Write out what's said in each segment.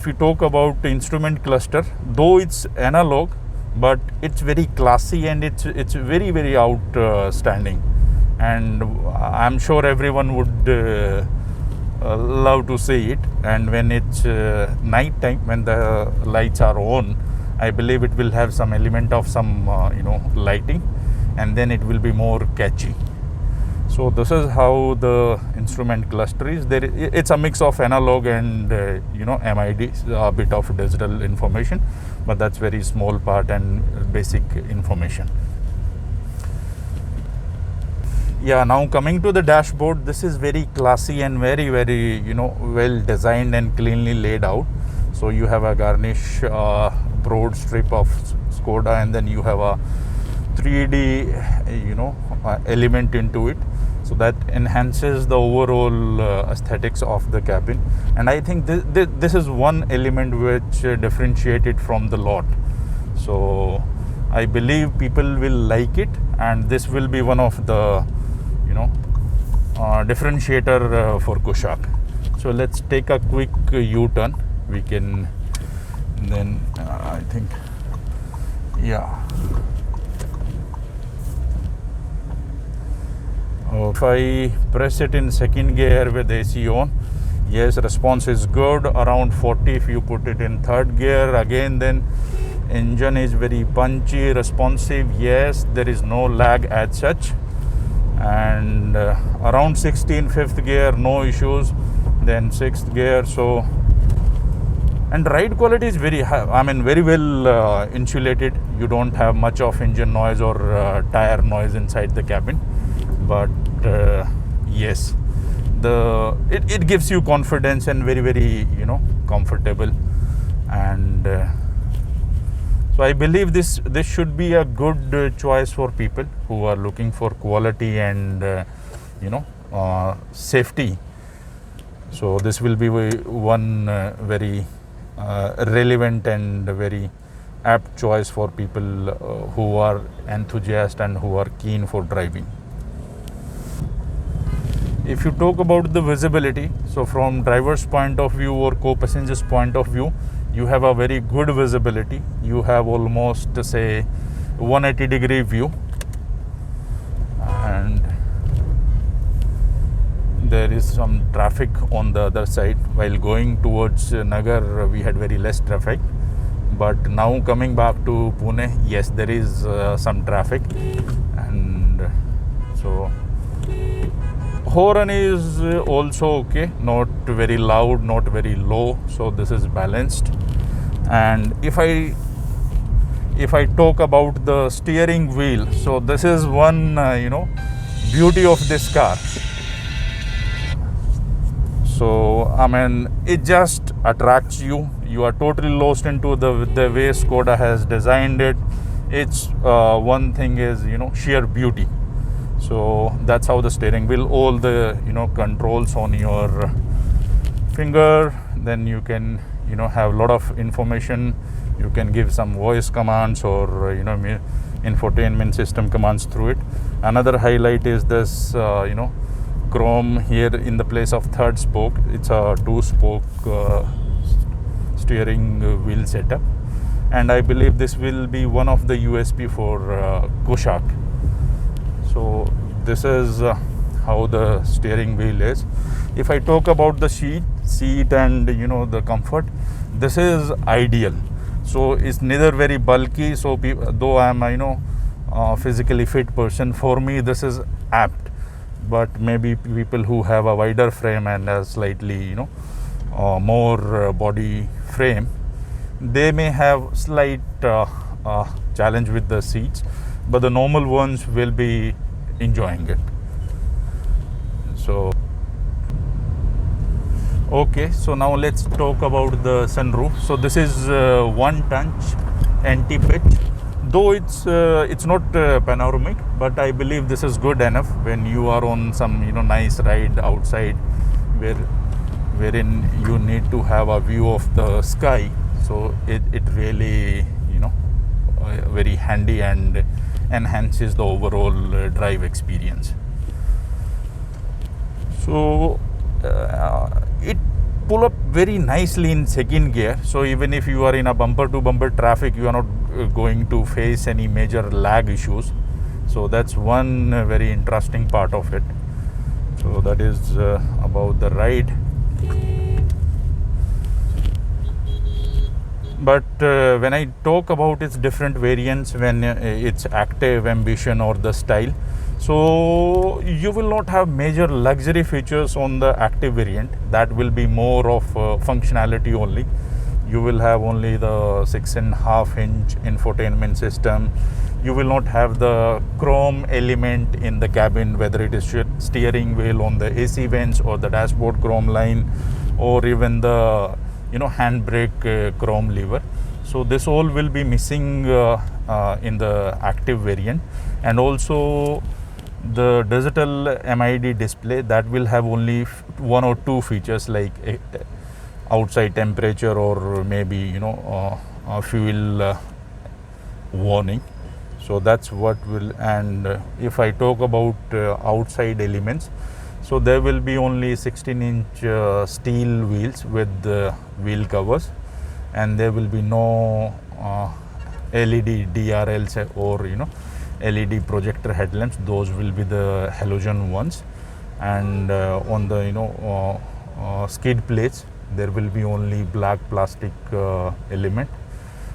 If you talk about the instrument cluster, though it's analog, but it's very classy and it's very outstanding, and I'm sure everyone would love to see it. And when it's night time, when the lights are on, I believe it will have some element of some lighting, and then it will be more catchy. So this is how the instrument cluster is. It's a mix of analog and MID, a bit of digital information, but that's very small part and basic information. Yeah, now coming to the dashboard, this is very classy and very well designed and cleanly laid out. So you have a garnish broad strip of Skoda, and then you have a 3D element into it, so that enhances the overall aesthetics of the cabin. And I think this is one element which differentiated from the lot. So I believe people will like it, and this will be one of the differentiator for Kushaq. So let's take a quick U-turn. We can then I think, yeah. If I press it in second gear with AC on, yes, response is good, around 40. If you put it in third gear, again, then engine is very punchy, responsive. Yes, there is no lag as such. And around 16, fifth gear, no issues. Then sixth gear. So, and ride quality is very high. I mean, very well insulated. You don't have much of engine noise or tire noise inside the cabin. But yes, it gives you confidence and very comfortable. And so I believe this should be a good choice for people who are looking for quality and safety. So this will be one very relevant and very apt choice for people who are enthusiasts and who are keen for driving. If you talk about the visibility, so from driver's point of view or co-passenger's point of view, you have a very good visibility. You have almost, say, 180-degree view, and there is some traffic on the other side. While going towards Nagar, we had very less traffic, but now coming back to Pune, yes, there is some traffic. And so horn is also okay, not very loud, not very low, so this is balanced. And if I talk about the steering wheel, so this is one beauty of this car. So I mean, it just attracts you. You are totally lost into the way Skoda has designed it. It's one thing is sheer beauty. So that's how the steering wheel, all the controls on your finger. Then you can have a lot of information. You can give some voice commands or infotainment system commands through it. Another highlight is this chrome here in the place of third spoke. It's a 2-spoke steering wheel setup, and I believe this will be one of the USP for Kushaq. So this is how the steering wheel is. If I talk about the seat and the comfort, this is ideal. So it's neither very bulky. So though I'm a physically fit person, for me this is apt. But maybe people who have a wider frame and a slightly more body frame, they may have slight challenge with the seats, but the normal ones will be enjoying it. So okay, so now let's talk about the sunroof. So this is one touch anti-pitch, though it's not panoramic, but I believe this is good enough when you are on some nice ride outside wherein you need to have a view of the sky. So it really very handy and enhances the overall drive experience. So it pull up very nicely in second gear. So even if you are in a bumper to bumper traffic, you are not going to face any major lag issues. So that's one very interesting part of it. So that is about the ride. But when I talk about its different variants, when it's Active, Ambition or the Style, so you will not have major luxury features on the Active variant. That will be more of functionality only. You will have only the 6.5-inch infotainment system. You will not have the chrome element in the cabin, whether it is steering wheel on the AC vents or the dashboard chrome line, or even the handbrake chrome lever. So this all will be missing in the Active variant. And also the digital MID display, that will have only one or two features like outside temperature or maybe a fuel warning. So that's what will. And if I talk about outside elements, so there will be only 16-inch steel wheels with wheel covers, and there will be no LED DRLs or LED projector headlamps. Those will be the halogen ones. And on the skid plates, there will be only black plastic element,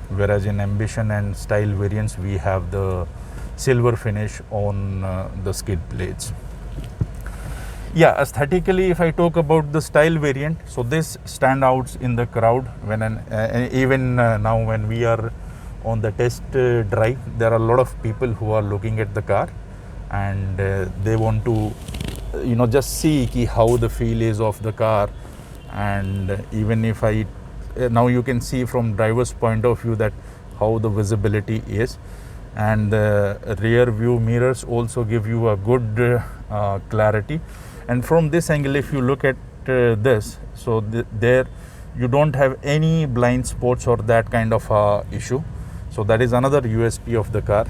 whereas in Ambition and Style variants we have the silver finish on the skid plates. Yeah, aesthetically, if I talk about the Style variant, so this stand out in the crowd when even now when we are on the test drive, there are a lot of people who are looking at the car, and they want to just see how the feel is of the car. And even if now you can see from driver's point of view that how the visibility is, and the rear view mirrors also give you a good clarity. And from this angle, if you look at this, so there you don't have any blind spots or that kind of issue. So that is another USP of the car.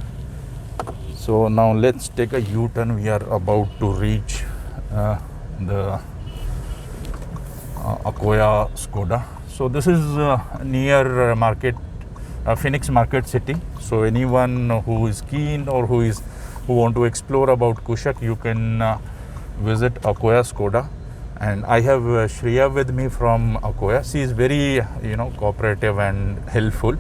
So now let's take a U-turn. We are about to reach the Akoya Skoda. So this is near Phoenix Market City. So anyone who is keen or who want to explore about Kushaq, you can visit Akoya Skoda. And I have Shreya with me from Akoya. She is very cooperative and helpful.